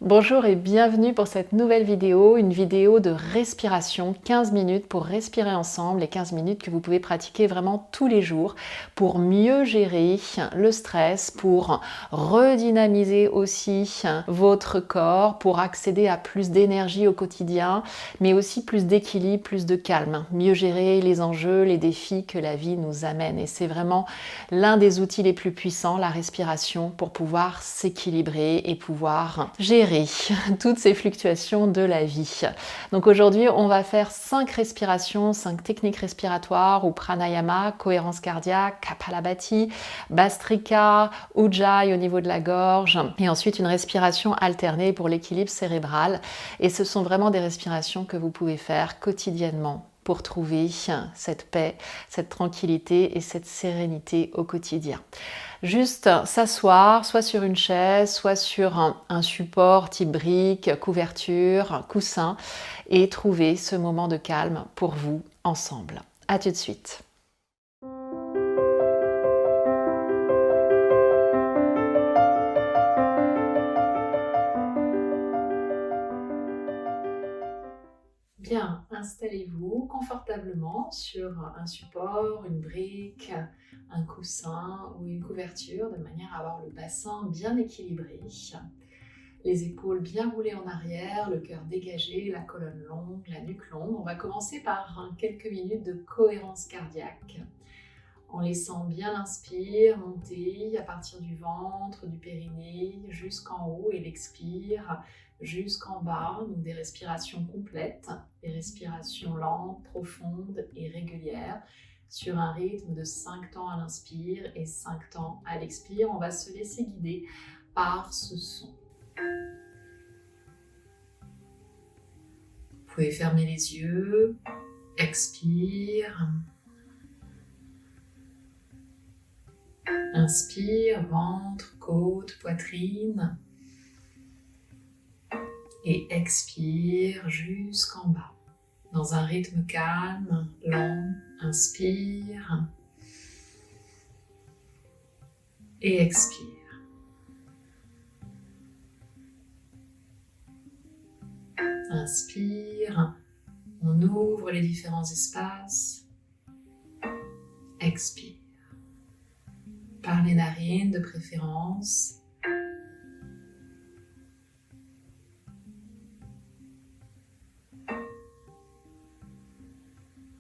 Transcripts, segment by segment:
Bonjour et bienvenue pour cette nouvelle vidéo, une vidéo de respiration, 15 minutes pour respirer ensemble et 15 minutes que vous pouvez pratiquer vraiment tous les jours pour mieux gérer le stress, pour redynamiser aussi votre corps, pour accéder à plus d'énergie au quotidien, mais aussi plus d'équilibre, plus de calme, mieux gérer les enjeux, les défis que la vie nous amène. Et c'est vraiment l'un des outils les plus puissants, la respiration, pour pouvoir s'équilibrer et pouvoir gérer toutes ces fluctuations de la vie. Donc aujourd'hui, on va faire 5 respirations, 5 techniques respiratoires ou pranayama, cohérence cardiaque, kapalabhati, bastrika, ujjayi au niveau de la gorge et ensuite une respiration alternée pour l'équilibre cérébral. Et ce sont vraiment des respirations que vous pouvez faire quotidiennement pour trouver cette paix, cette tranquillité et cette sérénité au quotidien. Juste s'asseoir, soit sur une chaise, soit sur un support type brique, couverture, coussin, et trouver ce moment de calme pour vous ensemble. À tout de suite. Bien, installez-vous confortablement sur un support, une brique, un coussin ou une couverture de manière à avoir le bassin bien équilibré, les épaules bien roulées en arrière, le cœur dégagé, la colonne longue, la nuque longue. On va commencer par quelques minutes de cohérence cardiaque en laissant bien l'inspire monter à partir du ventre, du périnée jusqu'en haut et l'expire jusqu'en bas, donc des respirations complètes, des respirations lentes, profondes et régulières sur un rythme de 5 temps à l'inspire et 5 temps à l'expire. On va se laisser guider par ce son. Vous pouvez fermer les yeux, expire. Inspire, ventre, côte, poitrine. Et expire jusqu'en bas. Dans un rythme calme, long, inspire. Et expire. Inspire, on ouvre les différents espaces. Expire. Par les narines de préférence.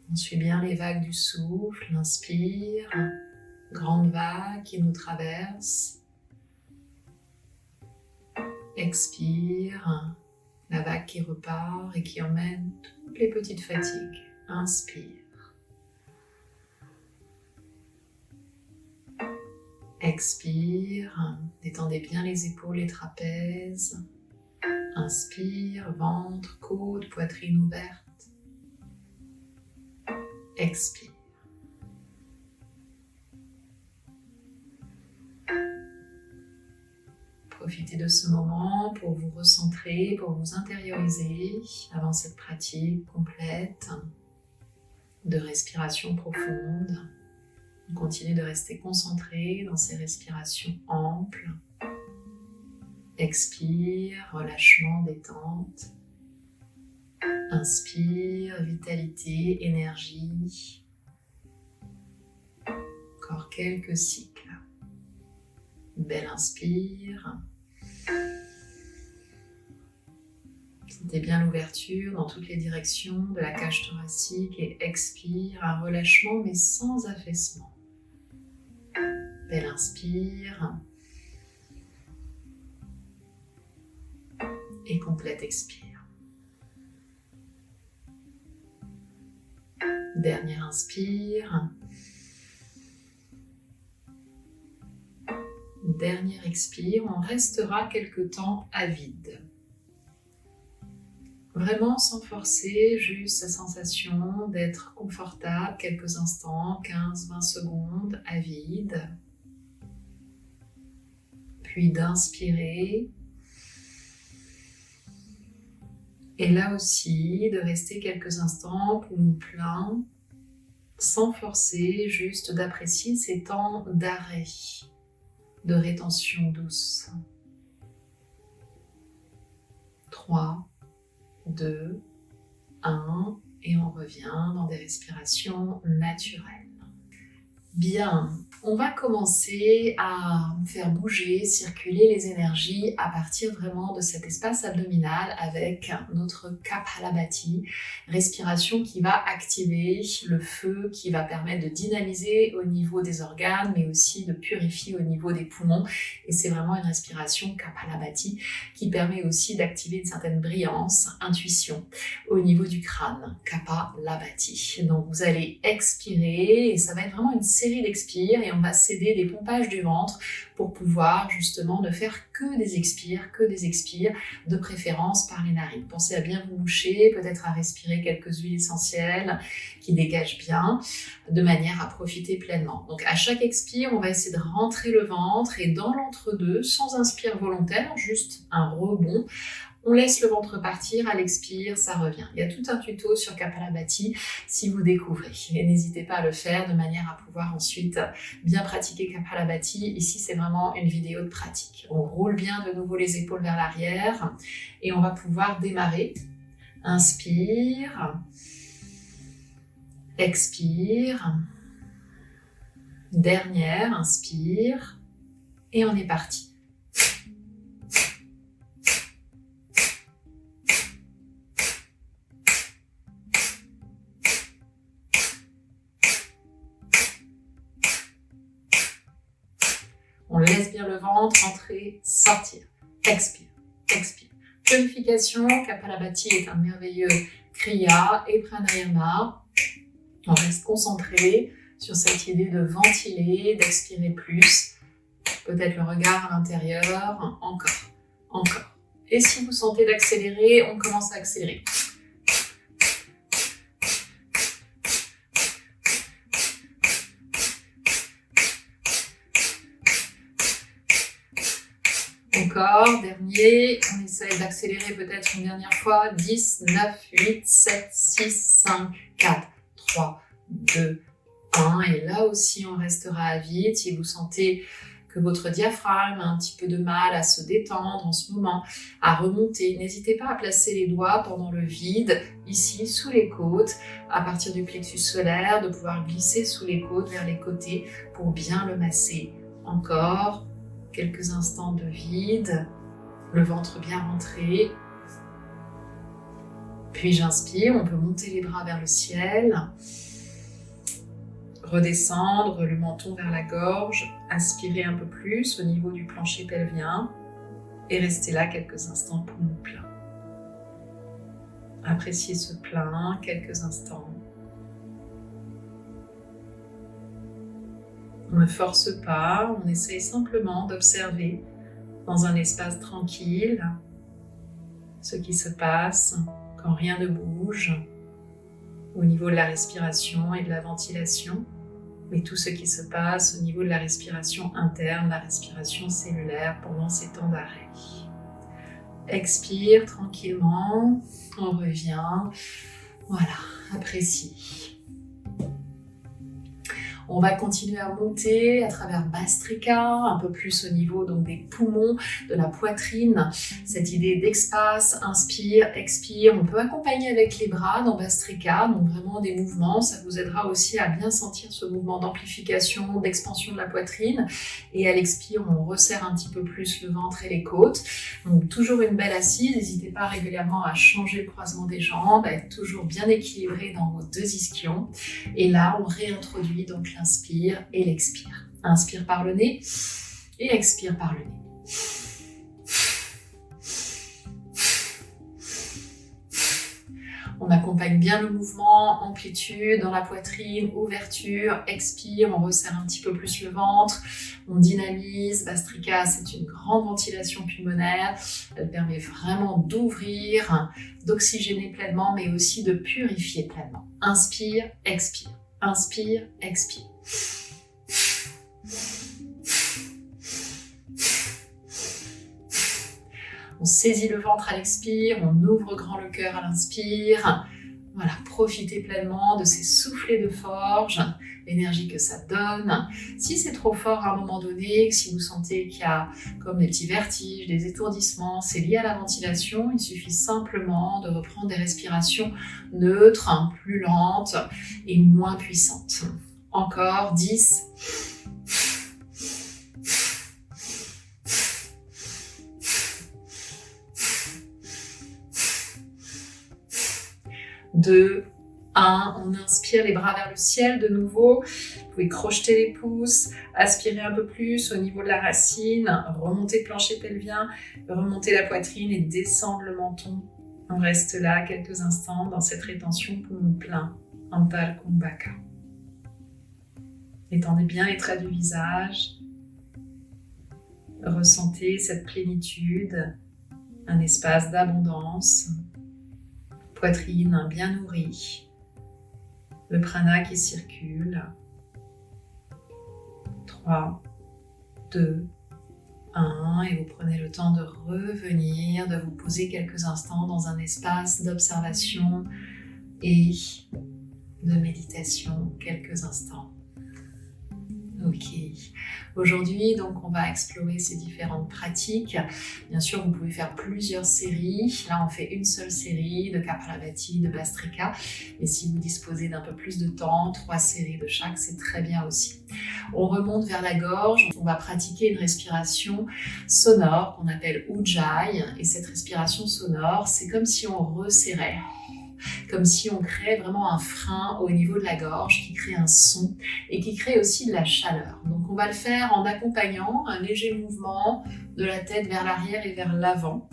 On suit bien les vagues du souffle, inspire, grande vague qui nous traverse. Expire, la vague qui repart et qui emmène toutes les petites fatigues. Inspire. Expire, détendez bien les épaules, les trapèzes. Inspire, ventre, côte, poitrine ouverte. Expire. Profitez de ce moment pour vous recentrer, pour vous intérioriser avant cette pratique complète de respiration profonde. Continuez de rester concentré dans ces respirations amples. Expire, relâchement, détente. Inspire, vitalité, énergie. Encore quelques cycles. Belle inspire. Sentez bien l'ouverture dans toutes les directions de la cage thoracique et expire, un relâchement mais sans affaissement. Belle inspire. Et complète expire. Dernière inspire. Dernière expire. On restera quelque temps à vide. Vraiment sans forcer, juste la sensation d'être confortable quelques instants, 15-20 secondes à vide. Puis d'inspirer. Et là aussi, de rester quelques instants, poumon plein, sans forcer, juste d'apprécier ces temps d'arrêt, de rétention douce. 3, 2, 1, et on revient dans des respirations naturelles. Bien, on va commencer à faire bouger, circuler les énergies à partir vraiment de cet espace abdominal avec notre Kapalabhati, respiration qui va activer le feu, qui va permettre de dynamiser au niveau des organes, mais aussi de purifier au niveau des poumons. Et c'est vraiment une respiration Kapalabhati qui permet aussi d'activer une certaine brillance, intuition au niveau du crâne, Kapalabhati. Donc vous allez expirer et ça va être vraiment une série d'expires et on va céder des pompages du ventre pour pouvoir justement ne faire que des expires, de préférence par les narines. Pensez à bien vous moucher, peut-être à respirer quelques huiles essentielles qui dégagent bien, de manière à profiter pleinement. Donc à chaque expire, on va essayer de rentrer le ventre et dans l'entre-deux, sans inspire volontaire, juste un rebond, on laisse le ventre partir, à l'expire, ça revient. Il y a tout un tuto sur Kapalabhati si vous découvrez. Et n'hésitez pas à le faire de manière à pouvoir ensuite bien pratiquer Kapalabhati. Ici, c'est vraiment une vidéo de pratique. On roule bien de nouveau les épaules vers l'arrière et on va pouvoir démarrer. Inspire, expire, dernière, inspire et on est parti. On laisse bien le ventre entrer, sortir. Expire, expire. Purification, Kapalabhati est un merveilleux Kriya et Pranayama. On reste concentré sur cette idée de ventiler, d'expirer plus. Peut-être le regard à l'intérieur, encore, encore. Et si vous sentez d'accélérer, on commence à accélérer. Encore, dernier, on essaye d'accélérer peut-être une dernière fois, 10, 9, 8, 7, 6, 5, 4, 3, 2, 1, et là aussi on restera à vide. Si vous sentez que votre diaphragme a un petit peu de mal à se détendre en ce moment, à remonter, n'hésitez pas à placer les doigts pendant le vide, ici sous les côtes, à partir du plexus solaire, de pouvoir glisser sous les côtes vers les côtés pour bien le masser. Encore. Quelques instants de vide, le ventre bien rentré. Puis j'inspire, on peut monter les bras vers le ciel, redescendre le menton vers la gorge, aspirer un peu plus au niveau du plancher pelvien et rester là quelques instants poumon plein. Appréciez ce plein, quelques instants. On ne force pas, on essaye simplement d'observer dans un espace tranquille ce qui se passe quand rien ne bouge au niveau de la respiration et de la ventilation, mais tout ce qui se passe au niveau de la respiration interne, la respiration cellulaire pendant ces temps d'arrêt. Expire tranquillement, on revient, voilà, apprécie. On va continuer à monter à travers Bhastrika, un peu plus au niveau donc des poumons, de la poitrine. Cette idée d'espace, inspire, expire. On peut accompagner avec les bras dans Bhastrika, donc vraiment des mouvements. Ça vous aidera aussi à bien sentir ce mouvement d'amplification, d'expansion de la poitrine. Et à l'expire, on resserre un petit peu plus le ventre et les côtes. Donc toujours une belle assise. N'hésitez pas régulièrement à changer le croisement des jambes, à être toujours bien équilibré dans vos deux ischions. Et là, on réintroduit donc l'inspire et l'expire. Inspire par le nez et expire par le nez. On accompagne bien le mouvement, amplitude dans la poitrine, ouverture, expire, on resserre un petit peu plus le ventre, on dynamise. Bhastrika, c'est une grande ventilation pulmonaire, elle permet vraiment d'ouvrir, d'oxygéner pleinement, mais aussi de purifier pleinement. Inspire, expire, inspire, expire. On saisit le ventre à l'expire, on ouvre grand le cœur à l'inspire. Voilà, profitez pleinement de ces soufflets de forge, l'énergie que ça donne. Si c'est trop fort à un moment donné, si vous sentez qu'il y a comme des petits vertiges, des étourdissements, c'est lié à la ventilation, il suffit simplement de reprendre des respirations neutres, plus lentes et moins puissantes. Encore 10. 2, 1, on inspire les bras vers le ciel de nouveau, vous pouvez crocheter les pouces, aspirer un peu plus au niveau de la racine, remonter le plancher pelvien, remonter la poitrine et descendre le menton. On reste là quelques instants dans cette rétention poumon plein, Antal Kumbhaka. Étendez bien les traits du visage, ressentez cette plénitude, un espace d'abondance, poitrine bien nourrie, le prana qui circule. 3, 2, 1, et vous prenez le temps de revenir, de vous poser quelques instants dans un espace d'observation et de méditation, quelques instants. Ok, aujourd'hui donc on va explorer ces différentes pratiques. Bien sûr vous pouvez faire plusieurs séries, là on fait une seule série de Kapalabhati, de Bhastrika, et si vous disposez d'un peu plus de temps, 3 séries de chaque, c'est très bien aussi. On remonte vers la gorge, on va pratiquer une respiration sonore qu'on appelle Ujjayi, et cette respiration sonore c'est comme si on resserrait, comme si on crée vraiment un frein au niveau de la gorge qui crée un son et qui crée aussi de la chaleur. Donc on va le faire en accompagnant un léger mouvement de la tête vers l'arrière et vers l'avant.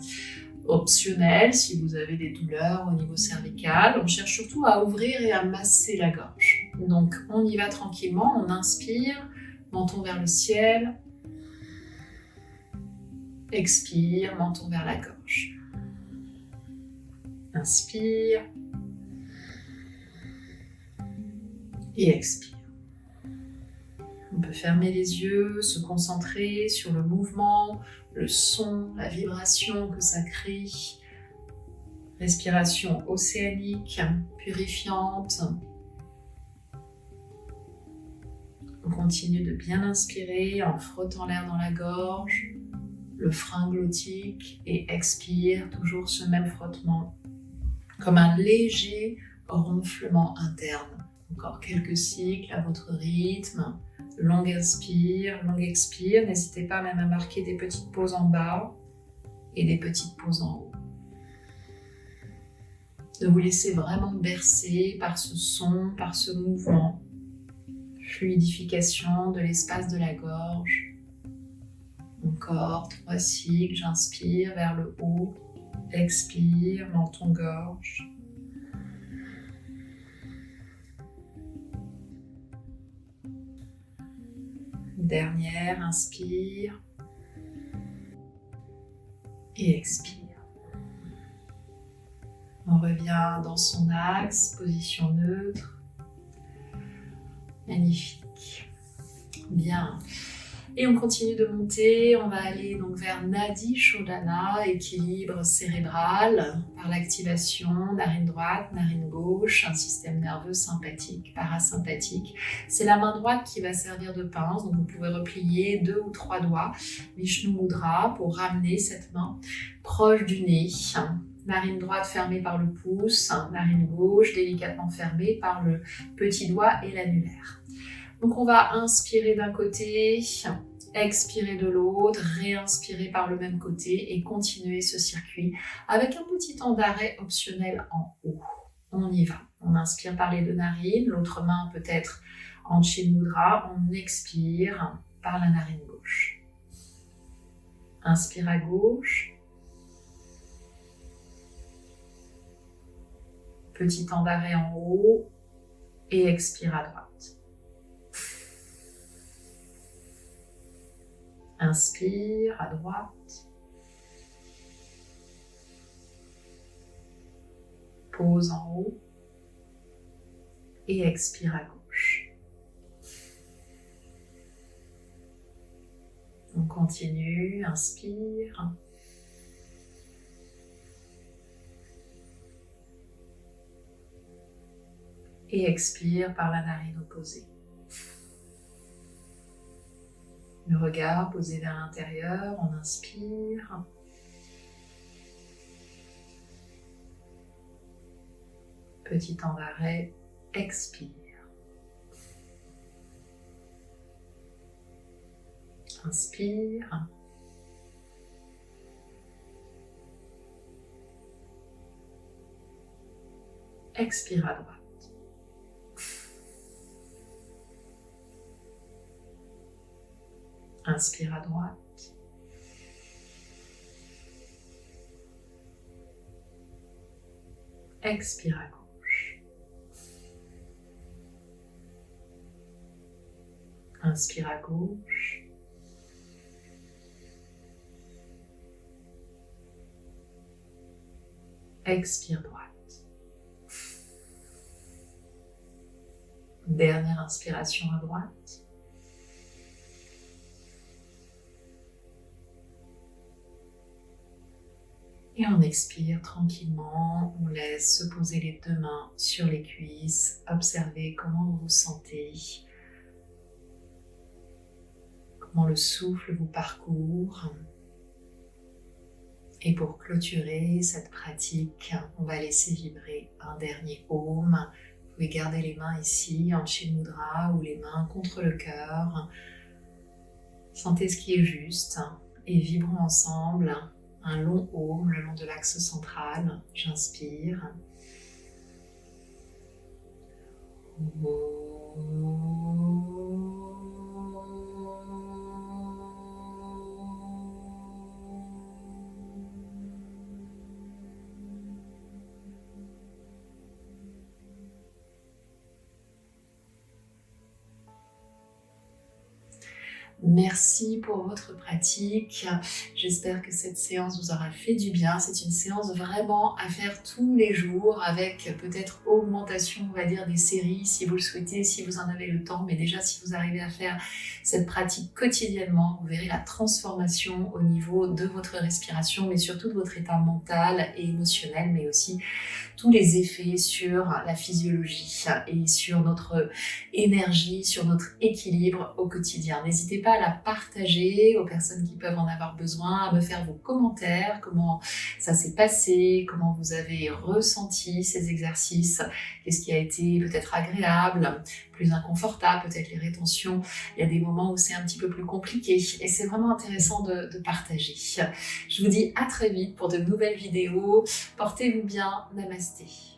Optionnel si vous avez des douleurs au niveau cervical. On cherche surtout à ouvrir et à masser la gorge. Donc on y va tranquillement, on inspire, menton vers le ciel. Expire, menton vers la gorge. Inspire. Et expire. On peut fermer les yeux, se concentrer sur le mouvement, le son, la vibration que ça crée. Respiration océanique, purifiante. On continue de bien inspirer en frottant l'air dans la gorge, le frein glottique, et expire, toujours ce même frottement, comme un léger ronflement interne. Encore quelques cycles à votre rythme. Long inspire, long expire. N'hésitez pas même à marquer des petites pauses en bas et des petites pauses en haut. De vous laisser vraiment bercer par ce son, par ce mouvement. Fluidification de l'espace de la gorge. Encore 3 cycles. J'inspire vers le haut. Expire, menton-gorge. Dernière, inspire et expire. On revient dans son axe, position neutre. Magnifique. Bien. Et on continue de monter, on va aller donc vers Nadi Shodhana, équilibre cérébral, par l'activation narine droite, narine gauche, un système nerveux sympathique, parasympathique. C'est la main droite qui va servir de pince, donc vous pouvez replier 2 ou 3 doigts, Vishnu Mudra, pour ramener cette main proche du nez. Narine droite fermée par le pouce, narine gauche délicatement fermée par le petit doigt et l'annulaire. Donc on va inspirer d'un côté, expirer de l'autre, réinspirer par le même côté et continuer ce circuit avec un petit temps d'arrêt optionnel en haut. On y va. On inspire par les 2 narines, l'autre main peut être en Chin Mudra, on expire par la narine gauche. Inspire à gauche. Petit temps d'arrêt en haut et expire à droite. Inspire à droite. Pause en haut. Et expire à gauche. On continue, inspire. Et expire par la narine opposée. Le regard posé vers l'intérieur, on inspire. Petit temps d'arrêt, expire. Inspire. Expire à droite. Inspire à droite. Expire à gauche. Inspire à gauche. Expire droite. Dernière inspiration à droite. Et on expire tranquillement, on laisse se poser les deux mains sur les cuisses, observez comment vous vous sentez, comment le souffle vous parcourt. Et pour clôturer cette pratique, on va laisser vibrer un dernier Om. Vous pouvez garder les mains ici en Chin Mudra ou les mains contre le cœur. Sentez ce qui est juste et vibrons ensemble un long Om le long de l'axe central. J'inspire. Merci pour votre pratique. J'espère que cette séance vous aura fait du bien. C'est une séance vraiment à faire tous les jours avec peut-être augmentation, on va dire, des séries si vous le souhaitez, si vous en avez le temps. Mais déjà, si vous arrivez à faire cette pratique quotidiennement, vous verrez la transformation au niveau de votre respiration, mais surtout de votre état mental et émotionnel, mais aussi tous les effets sur la physiologie et sur notre énergie, sur notre équilibre au quotidien. N'hésitez pas à la partager aux personnes qui peuvent en avoir besoin, à me faire vos commentaires, comment ça s'est passé, comment vous avez ressenti ces exercices, qu'est-ce qui a été peut-être agréable, plus inconfortable, peut-être les rétentions. Il y a des moments où c'est un petit peu plus compliqué et c'est vraiment intéressant de partager. Je vous dis à très vite pour de nouvelles vidéos. Portez-vous bien. Namasté.